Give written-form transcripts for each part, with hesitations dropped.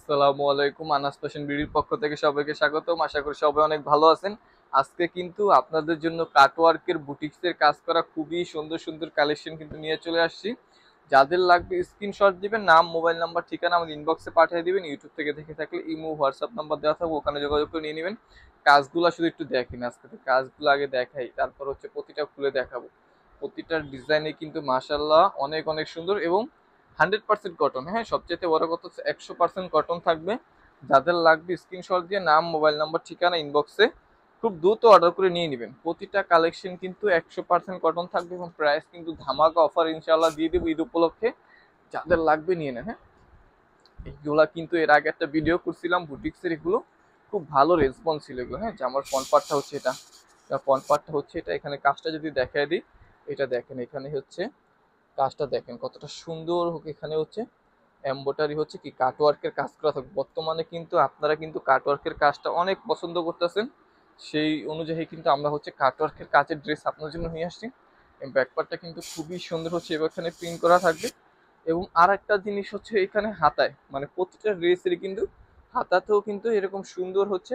আসসালামু আলাইকুম। আনাস ফ্যাশন বিডির পক্ষ থেকে সবাইকে স্বাগতম। আশা করি সবাই অনেক ভালো আছেন। আজকে কিন্তু আপনাদের জন্য কাটওয়ার্কের বুটিক্সের কাজ করা খুবই সুন্দর সুন্দর কালেকশন কিন্তু নিয়ে চলে আসছি। যাদের লাগবে স্ক্রিনশট দিবেন, নাম, মোবাইল নাম্বার, ঠিকানা আমাদের ইনবক্সে পাঠিয়ে দিবেন। ইউটিউব থেকে দেখে থাকলে ইমো, হোয়াটসঅ্যাপ নাম্বার দেওয়া থাকবে, ওখানে যোগাযোগ করে নিয়ে নেবেন। কাজগুলো শুধু একটু দেখেন, আজকে তো কাজগুলো আগে দেখাই, তারপর হচ্ছে প্রতিটা খুলে দেখাবো। প্রতিটার ডিজাইনে কিন্তু মাশাআল্লাহ অনেক অনেক সুন্দর এবং 100% কটন। হ্যাঁ, সবচেয়ে বড় কথা হচ্ছে 100% কটন থাকবে। যাদের লাগবে স্ক্রিনশট দিয়ে নাম, মোবাইল নাম্বার, ঠিকানা ইনবক্সে খুব দ্রুত অর্ডার করে নিয়ে নেবেন। প্রতিটা কালেকশন কিন্তু 100% কটন থাকবে এবং প্রাইস কিন্তু ধামাকা অফার ইনশাআল্লাহ দিয়ে দেবো ঈদ উপলক্ষে। যাদের লাগবে নিয়ে নেন। হ্যাঁ, এগুলা কিন্তু এর আগে একটা ভিডিও করছিলাম বুটিক্সের, এগুলো খুব ভালো রেসপন্স ছিল এগুলো। হ্যাঁ, যে আমার ফ্রন্ট পার্টটা হচ্ছে এটা, ফ্রন্ট পার্টটা হচ্ছে এটা। এখানে কাজটা যদি দেখায় দিই, এটা দেখেন, এখানে হচ্ছে কাজটা দেখেন কতটা সুন্দর হোক। এখানে হচ্ছে এমব্রয়ডারি হচ্ছে কি কাটওয়ার্কের কাজ করা থাকবে। বর্তমানে কিন্তু আপনারা কিন্তু কাটওয়ার্কের কাজটা অনেক পছন্দ করতেছেন, সেই অনুযায়ী কিন্তু আমরা হচ্ছে কাটওয়ার্কের কাজের ড্রেস আপনার জন্য নিয়ে আসছি। ব্যাকপার্টটা কিন্তু খুবই সুন্দর হচ্ছে, এবার এখানে প্রিন্ট করা থাকবে। এবং আর একটা জিনিস হচ্ছে এখানে হাতায়, মানে প্রতিটা ড্রেসেরই কিন্তু হাতাতেও কিন্তু এরকম সুন্দর হচ্ছে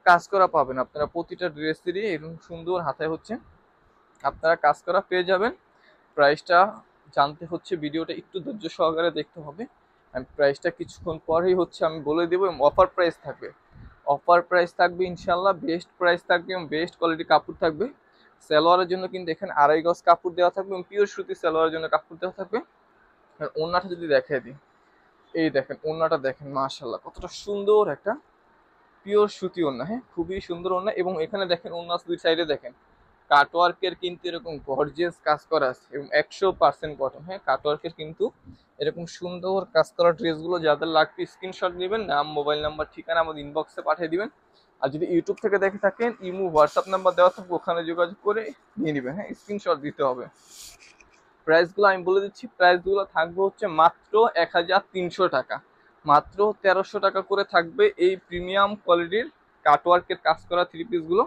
কাজ করা পাবেন আপনারা। প্রতিটা ড্রেসেরই এরকম সুন্দর হাতায় হচ্ছে আপনারা কাজ করা পেয়ে যাবেন। প্রাইসটা জানতে হচ্ছে ভিডিওটা একটু ধৈর্য সহকারে দেখতে হবে। আমি প্রাইসটা কিছুক্ষণ পরেই হচ্ছে আমি বলে দেবো এবং অফার প্রাইস থাকবে। অফার প্রাইস থাকবে ইনশাল্লাহ, বেস্ট প্রাইস থাকবে এবং বেস্ট কোয়ালিটি কাপড় থাকবে। সালোয়ারের জন্য কিন্তু এখানে 2.5 গজ কাপড় দেওয়া থাকবে এবং পিওর সুতি সালোয়ারের জন্য কাপড় দেওয়া থাকবে। আর ওড়নাটা যদি দেখাই দিই, এই দেখেন ওড়নাটা দেখেন, মাশাল্লাহ কতটা সুন্দর একটা পিওর সুতি ওড়না। হ্যাঁ, খুবই সুন্দর ওড়না। এবং এখানে দেখেন ওড়না দুই সাইডে দেখেন কাটওয়ার্কের কিন্তু এরকম গর্জিয়াস কাজ করা আছে এবং 100% কটন। হ্যাঁ, কাটওয়ার্কের কিন্তু এরকম সুন্দর কাজ করা ড্রেসগুলো যাদের লাগবে স্ক্রিনশট নেবেন, নাম, মোবাইল নাম্বার, ঠিকানা আমাদের ইনবক্সে পাঠিয়ে দিবেন। আর যদি ইউটিউব থেকে দেখে থাকেন, ইমো, হোয়াটসঅ্যাপ নাম্বার দেওয়া থাকবে, ওখানে যোগাযোগ করে নিয়ে নেবেন। হ্যাঁ, স্ক্রিনশট দিতে হবে। প্রাইসগুলো আমি বলে দিচ্ছি, প্রাইসগুলো থাকবে হচ্ছে মাত্র 1300 টাকা, মাত্র 1300 টাকা করে থাকবে এই প্রিমিয়াম কোয়ালিটির কাটওয়ার্কের কাজ করা থ্রি পিসগুলো।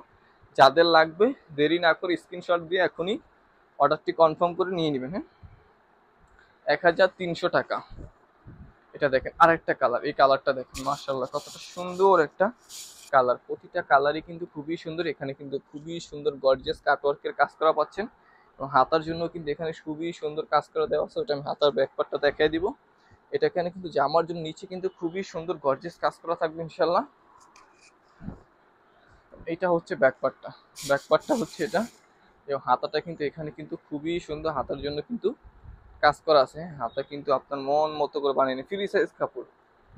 যাদের লাগবে দেরি না করে স্ক্রিনশট দিয়ে এখনই অর্ডারটি কনফার্ম করে নিয়ে নেবেন। হ্যাঁ, 1300 টাকা। এটা দেখেন আরেকটা কালার, এই কালারটা দেখেন মার্শাল্লাহ কতটা সুন্দর একটা কালার। প্রতিটা কালারই কিন্তু খুবই সুন্দর। এখানে কিন্তু খুবই সুন্দর গর্জিয়াস কাটওয়ার্কের কাজ করা পাচ্ছেন এবং হাতার জন্য কিন্তু এখানে খুবই সুন্দর কাজ করা দেওয়া আছে। ওটা আমি হাতার ব্যাকপার্টটা দেখাই দিব। এটা এখানে কিন্তু জামার জন্য নিচে কিন্তু খুবই সুন্দর গর্জিয়াস কাজ করা থাকবে ইনশাল্লাহ। এটা হচ্ছে ব্যাকপার্টটা, ব্যাকপার্টটা হচ্ছে এটা। এবং হাতাটা কিন্তু এখানে কিন্তু খুবই সুন্দর, হাতার জন্য কিন্তু কাজ করা আছে। হাতা কিন্তু আপনার মন মতো করে বানিয়ে নিন, ফ্রি সাইজ কাপড়,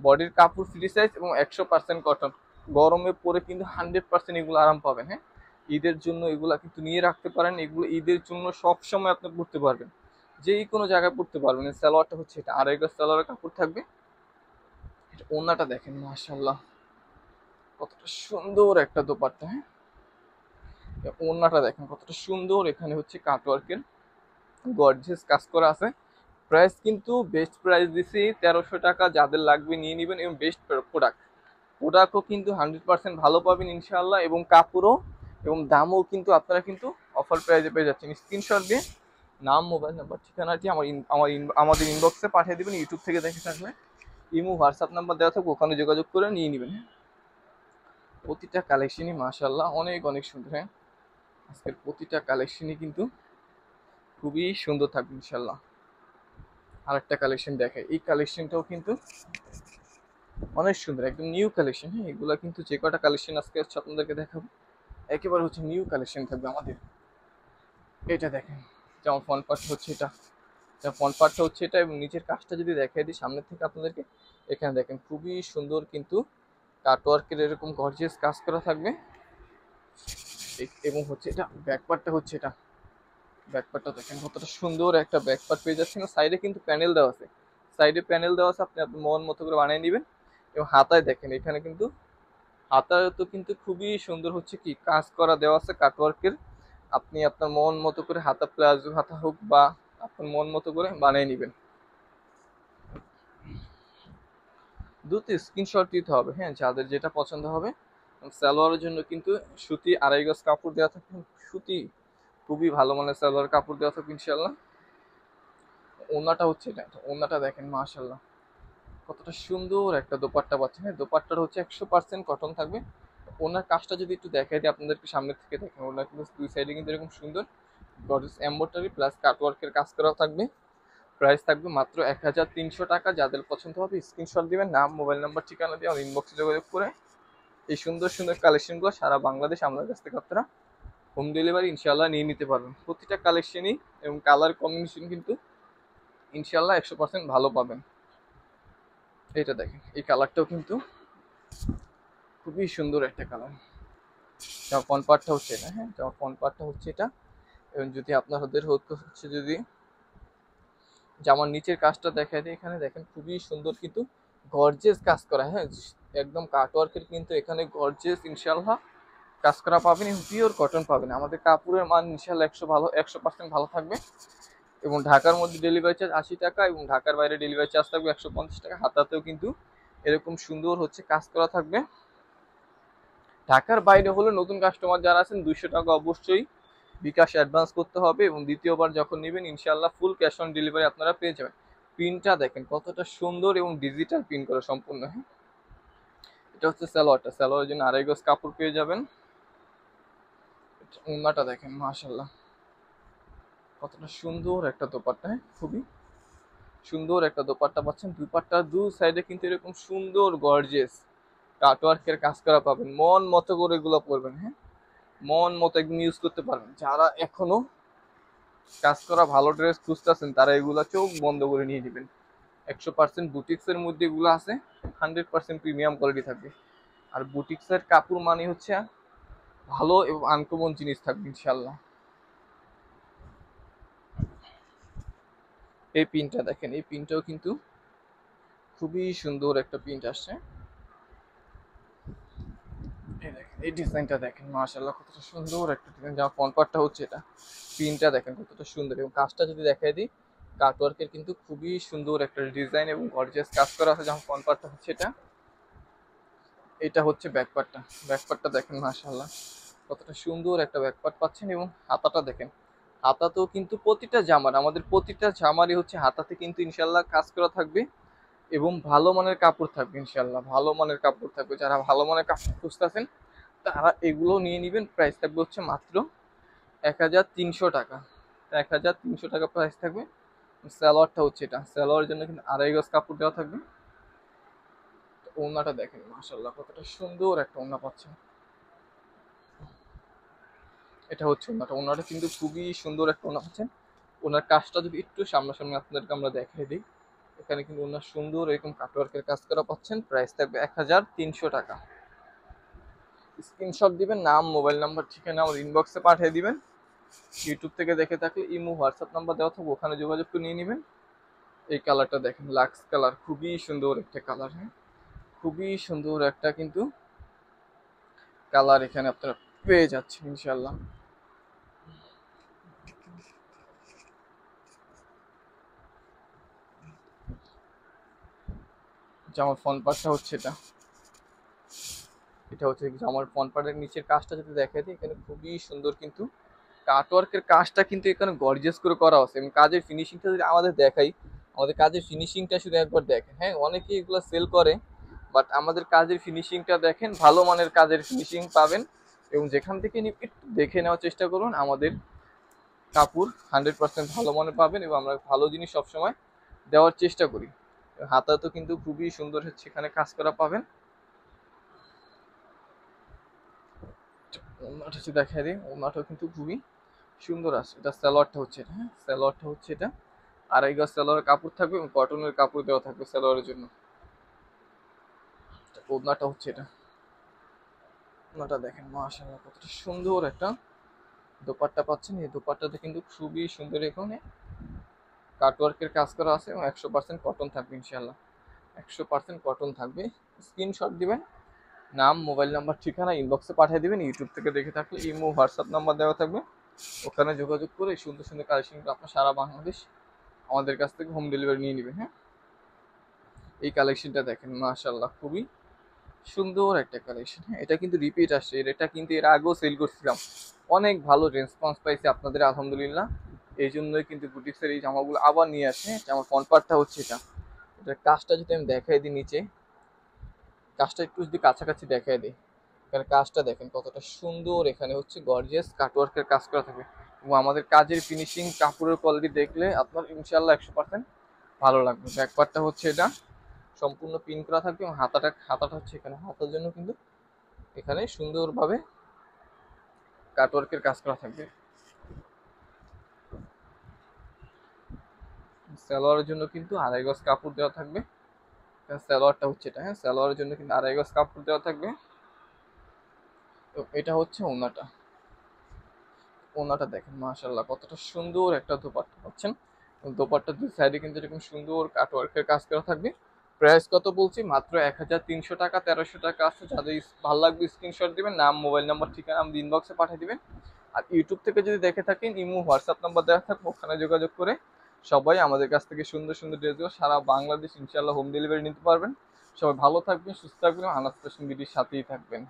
বডির কাপড় ফ্রি সাইজ এবং 100% কটন। গরমে পরে কিন্তু 100% এগুলো আরাম পাবেন। হ্যাঁ, ঈদের জন্য এগুলা কিন্তু নিয়ে রাখতে পারেন। এগুলো ঈদের জন্য সব সময় আপনি পরতে পারবেন, যেই কোনো জায়গায় পরতে পারবেন। সালোয়ারটা হচ্ছে এটা, 2.5 গজ সালোয়ারের কাপড় থাকবে। এটা ওড়নাটা দেখেন মাশাআল্লাহ কতটা সুন্দর একটা দোপাট্টা। হ্যাঁ, ওড়নাটা দেখেন কতটা সুন্দর। এখানে হচ্ছে কাটওয়ার্কের গর্জিয়াস কাজ করা আছে। প্রাইস কিন্তু বেস্ট প্রাইস দিছি 1300 টাকা। যাদের লাগবে নিয়ে নেবেন এবং বেস্ট প্রোডাক্ট, প্রোডাক্টও কিন্তু 100% ভালো পাবেন ইনশাআল্লাহ এবং কাপড়ও এবং দামও কিন্তু আপনারা কিন্তু অফার প্রাইসে পেয়ে যাচ্ছেন। স্ক্রিনশট দিয়ে নাম, মোবাইল নাম্বার, ঠিকানাটি আমাদের ইনবক্সে পাঠিয়ে দেবেন। ইউটিউব থেকে দেখে থাকলে ইমো, হোয়াটসঅ্যাপ নাম্বার দেওয়া থাকবে, ওখানে যোগাযোগ করে নিয়ে নেবেন। প্রতিটা কালেকশনই মাশাআল্লাহ অনেক অনেক সুন্দর। হ্যাঁ, আজকের প্রতিটা কালেকশনই কিন্তু খুবই সুন্দর থাকবে ইনশাআল্লাহ। আরেকটা কালেকশন দেখাই, এই কালেকশনটাও কিন্তু অনেক সুন্দর, একদম নিউ কালেকশন। হ্যাঁ, এগুলা কিন্তু যে কটা কালেকশন আজকে হচ্ছে আপনাদেরকে দেখাবো একেবারে হচ্ছে নিউ কালেকশন থাকবে আমাদের। এটা দেখেন, যেমন ফ্রন্ট পার্ট হচ্ছে এটা, ফ্রন্ট পার্টটা হচ্ছে এটা এবং নিচের কাজটা যদি দেখাই দিই সামনের থেকে আপনাদেরকে, এখানে দেখেন খুবই সুন্দর কিন্তু কাটওয়ার্কের এরকম গর্জিয়াস কাজ করা থাকবে। এবং হচ্ছে এটা ব্যাক পার্টটা হচ্ছে এটা, ব্যাক পার্টটা দেখেন কতটা সুন্দর একটা ব্যাক পার্ট পেয়ে যাচ্ছেন। সাইডে কিন্তু প্যানেল দেওয়া আছে, সাইডে প্যানেল দেওয়া আছে, আপনি আপনার মন মতো করে বানিয়ে নেবেন। এবং হাতায় দেখেন এখানে কিন্তু হাতায় তো কিন্তু খুবই সুন্দর হচ্ছে কি কাজ করা দেওয়া আছে কাটওয়ার্কের। আপনি আপনার মন মতো করে হাতা, প্লাজো হাতা হোক বা আপনার মন মতো করে বানিয়ে নেবেন। দ্রুত স্ক্রিনশট দিতে হবে। হ্যাঁ, যাদের যেটা পছন্দ হবে। সালোয়ারের জন্য কিন্তু সুতি 2.5 গজ কাপড় দেওয়া থাকবে, সুতি খুবই ভালো মানের সালোয়ার কাপড় দেওয়া থাকবে ইনশাল্লাহ। ওড়নাটা হচ্ছে এটা, ওড়নাটা দেখেন মাশাল্লাহ কতটা সুন্দর একটা দোপাট্টা পাচ্ছেন। হ্যাঁ, দোপাট্টাটা হচ্ছে 100% কটন থাকবে। ওনার কাজটা যদি একটু দেখাই দিই আপনাদেরকে সামনে থেকে দেখেন, ওনার কিন্তু দুই সাইডে কিন্তু এরকম সুন্দর গর্জিয়াস এমব্রয়ডারি প্লাস কাটওয়ার্কের কাজ করা থাকবে। প্রাইস থাকবে মাত্র 1300 টাকা। যাদের পছন্দ হবে স্ক্রিনশট দিবেন, নাম মোবাইল নাম্বার ঠিকানা দিয়ে আমার ইনবক্সে যোগাযোগ করে এই সুন্দর সুন্দর কালেকশনগুলো সারা বাংলাদেশ আমাদের কাছ থেকে আপনারা হোম ডেলিভারি ইনশাল্লাহ নিয়ে নিতে পারবেন। প্রতিটা কালেকশনই এবং কালার কম্বিনেশন কিন্তু ইনশাল্লাহ 100% ভালো পাবেন। এটা দেখেন, এই কালারটাও কিন্তু খুবই সুন্দর একটা কালার। জামা ফ্রন্ট পার্টটা হচ্ছে এটা, হ্যাঁ জামা ফ্রন্ট পার্টটা হচ্ছে এটা। এবং যদি আপনাদের হচ্ছে যদি জামার নিচের কাজটা দেখায় দিই, এখানে দেখেন খুবই সুন্দর কিন্তু গর্জিয়াস কাজ করা। হ্যাঁ, একদম কাটওয়ার্কের কিন্তু এখানে গর্জিয়াস ইনশাল্লাহ কাজ করা পাবেন এবং পিওর কটন পাবেন। আমাদের কাপড়ের মান ইনশাল্লাহ 100% ভালো থাকবে। এবং ঢাকার মধ্যে ডেলিভারি চার্জ 80 টাকা এবং ঢাকার বাইরে ডেলিভারি চার্জ থাকবে 150 টাকা। হাতাতেও কিন্তু এরকম সুন্দর হচ্ছে কাজ করা থাকবে। ঢাকার বাইরে হলে নতুন কাস্টমার যারা আছেন 200 টাকা অবশ্যই বিকাশ অ্যাডভান্স করতে হবে এবং দ্বিতীয়বার যখন নেবেন ইনশাল্লাহ ফুল ক্যাশ অন ডেলিভারি আপনারা পেয়ে যাবেন। প্রিন্টটা দেখেন কতটা সুন্দর এবং ডিজিটাল প্রিন্ট করা সম্পূর্ণ। হ্যাঁ, এটা হচ্ছে সালোয়ারটা, সালোয়ারের জন্য 2.5 গজ কাপড় পেয়ে যাবেন। ওড়নাটা দেখেন মাশাল্লাহ কতটা সুন্দর একটা দোপাট্টা। হ্যাঁ, খুবই সুন্দর একটা দোপাট্টা পাচ্ছেন। দোপাট্টার দু সাইডে কিন্তু এরকম সুন্দর গর্জিয়াস কাটওয়ার্কের কাজ করা পাবেন। মন মতো করে এগুলো পরবেন। হ্যাঁ, মন মতো একদম ইউজ করতে পারবেন। যারা এখনো কাজ করা ভালো ড্রেস খুঁজতেছেন তারা এগুলা চোখ বন্ধ করে নিয়ে নেবেন। 100% বুটিক্সের মধ্যে এগুলো আছে, 100% প্রিমিয়াম কোয়ালিটি থাকবে। আর বুটিক্সের কাপড় মানে হচ্ছে ভালো এবং আনকমন জিনিস থাকবে ইনশাল্লাহ। এই পিনটা দেখেন, এই পিনটাও কিন্তু খুবই সুন্দর একটা প্রিন্ট আসছে। এই দেখেন, এই ডিজাইনটা দেখেন মাশাআল্লাহ কতটা সুন্দর একটা ডিজাইন। যা ফ্রন্ট পার্টটা হচ্ছে এটা, প্রিন্টটা দেখেন কতটা সুন্দর এবং কাজটা যদি দেখাই দিই কাটওয়ার্কের কিন্তু খুবই সুন্দর একটা ডিজাইন এবং গর্জিয়াস কাজ করা আছে। যেমন ফ্রন্ট পার্টটা হচ্ছে এটা, এটা হচ্ছে ব্যাক পার্টটা। ব্যাক পার্টটা দেখেন মাশাআল্লাহ কতটা সুন্দর একটা ব্যাক পার্ট পাচ্ছেন। এবং হাতাটা দেখেন, হাতাতেও কিন্তু প্রতিটা জামার আমাদের প্রতিটা জামারই হচ্ছে হাতাতে কিন্তু ইনশাল্লাহ কাজ করা থাকবে এবং ভালো মানের কাপড় থাকবে ইনশাল্লাহ। ভালো মানের কাপড় থাকবে, যারা ভালো মানের কাপড় খুঁজতেছেন তারা এগুলো নিয়ে নেবেন। প্রাইস থাকবে হচ্ছে মাত্র 1300 টাকা। 1300 টাকা প্রাইস থাকবে। সালোয়ারটা হচ্ছে এটা, সালোয়ারের জন্য কিন্তু 2.5 গজ কাপড় দেওয়া থাকবে। ওড়নাটা দেখেন মাশাল্লাহ কতটা সুন্দর একটা ওড়না পাচ্ছেন। এটা হচ্ছে ওড়নাটা, ওড়নাটা কিন্তু খুবই সুন্দর একটা ওড়না পাচ্ছেন। ওনার কাজটা যদি একটু সামনাসামনি আপনাদেরকে আমরা দেখাই দিই, এখানে কিন্তু ওনার সুন্দর এরকম কাটওয়ার্কের কাজ করা পাচ্ছেন। প্রাইস থাকবে 1300 টাকা। স্ক্রিনশট দিবেন, নাম মোবাইল নাম্বার ঠিকানা আমার ইনবক্সে পাঠিয়ে দিবেন। ইউটিউব থেকে দেখে থাকলে ইমো হোয়াটসঅ্যাপ নাম্বার দেওয়া থাকবে, ওখানে যোগাযোগ করে নিয়ে নেবেন। এই কালারটা দেখেন, লাক্স কালার, খুবই সুন্দর একটা কালার। হ্যাঁ, খুবই সুন্দর একটা কিন্তু কালার এখানে আপনারা পেয়ে যাচ্ছেন ইনশাল্লাহ। জামার ফ্রন্ট পার্টটা হচ্ছে এটা, এটা হচ্ছে জামার ফ্রন্ট পার্টের নিচের কাজটা যদি দেখাই দিই, এখানে খুবই সুন্দর কিন্তু কাটওয়ার্কের কাজটা কিন্তু এখানে গর্জিয়াস করে করা আছে। এবং কাজের ফিনিশিংটা যদি আমাদের দেখাই, আমাদের কাজের ফিনিশিংটা শুধু একবার দেখেন। হ্যাঁ, অনেকেই এগুলো সেল করে, বাট আমাদের কাজের ফিনিশিংটা দেখেন, ভালো মানের কাজের ফিনিশিং পাবেন। এবং যেখান থেকে একটু দেখে নেওয়ার চেষ্টা করুন, আমাদের কাপড় 100% ভালো মানের পাবেন এবং আমরা ভালো জিনিস সবসময় দেওয়ার চেষ্টা করি। হাতা তো কিন্তু খুবই সুন্দর হচ্ছে এখানে কাজ করা পাবেন। ওনাটা হচ্ছে দেখাই দিই, ওনাটাও কিন্তু খুবই সুন্দর আছে। এটা সালোয়ারটা হচ্ছে এটা, হ্যাঁ সালোয়ারটা হচ্ছে এটা, 2.5 গজ সালোয়ারের কাপড় থাকবে এবং কটনের কাপড় দেওয়া থাকবে সালোয়ারের জন্য। ওড়নাটা হচ্ছে এটা, ওড়নাটা দেখেন মাশাআল্লাহ কতটা সুন্দর একটা দোপাট্টা পাচ্ছেন। এই দোপাট্টাতে কিন্তু খুবই সুন্দর এখানে কাটওয়ার্কের কাজ করা আছে এবং 100% কটন থাকবে ইনশাআল্লাহ। 100% কটন থাকবে। স্ক্রিনশট দিবেন, নাম মোবাইল নাম্বার ঠিকানা ইনবক্সে পাঠিয়ে দিবেন। ইউটিউব থেকে দেখে থাকলে ইমো হোয়াটসঅ্যাপ নাম্বার দেওয়া থাকবে, ওখানে যোগাযোগ করে এই সুন্দর সুন্দর কালেকশনগুলো আপনার সারা বাংলাদেশ আমাদের কাছ থেকে হোম ডেলিভারি নিয়ে নেবেন। হ্যাঁ, এই কালেকশনটা দেখেন মাশাআল্লাহ খুবই সুন্দর একটা কালেকশন। হ্যাঁ, এটা কিন্তু রিপিট আসছে, এটা কিন্তু এর আগেও সেল করছিলাম, অনেক ভালো রেসপন্স পাইছে আপনাদের আলহামদুলিল্লাহ। এই জন্যই কিন্তু বুটিক্সের এই জামাগুলো আবার নিয়ে আসে। আমার ফ্রন্ট পার্টটা হচ্ছে এটা, এটার কাজটা যদি আমি দেখাই দিই নিচে, কাজটা একটু যদি কাছাকাছি দেখাই দিই, এখানে কাজটা দেখেন কতটা সুন্দর। এখানে হচ্ছে গর্জিয়াস কাটওয়ার্কের কাজ করা থাকে এবং আমাদের কাজের ফিনিশিং, কাপড়ের কোয়ালিটি দেখলে আপনার ইনশাল্লাহ 100% ভালো লাগবে। ব্যাকপার্টটা হচ্ছে এটা সম্পূর্ণ পিন করা থাকবে এবং হাতাটা হচ্ছে এখানে, হাতার জন্য কিন্তু এখানে সুন্দরভাবে কাটওয়ার্কের কাজ করা থাকবে। সালোয়ারের জন্য কিন্তু 2.5 গজ কাপড় দেওয়া থাকবে। সালোয়ারটা হচ্ছে এটা, হ্যাঁ, সালোয়ারের জন্য কিন্তু 2.5 গজ কাপড় দেওয়া থাকবে। তো এটা হচ্ছে ওড়নাটা। ওড়নাটা দেখেন মাশাআল্লাহ কতটা সুন্দর একটা দোপাট্টা পাচ্ছেন। দোপাট্টার দুই সাইডে কিন্তু এরকম সুন্দর কাটওয়ার্কের কাজ করা থাকবে। প্রাইস কত বলছি? মাত্র 1300 টাকা, 1300 টাকা আছে। যাদের ভালো লাগবে স্ক্রিনশট দিবেন, নাম, মোবাইল নাম্বার, ঠিকানা আমাদের ইনবক্সে পাঠিয়ে দিবেন। আর ইউটিউব থেকে যদি দেখে থাকেন, ইমো, হোয়াটসঅ্যাপ নাম্বার দেওয়া থাকবে, ওখানে যোগাযোগ করে সবাই আমাদের কাছ থেকে সুন্দর সুন্দর ড্রেসগুলো সারা বাংলাদেশ ইনশাআল্লাহ হোম ডেলিভারি নিতে পারবেন। সবাই ভালো থাকবেন, সুস্থ থাকবেন, আনাজ ফ্যাশন বিডির সাথেই থাকবেন।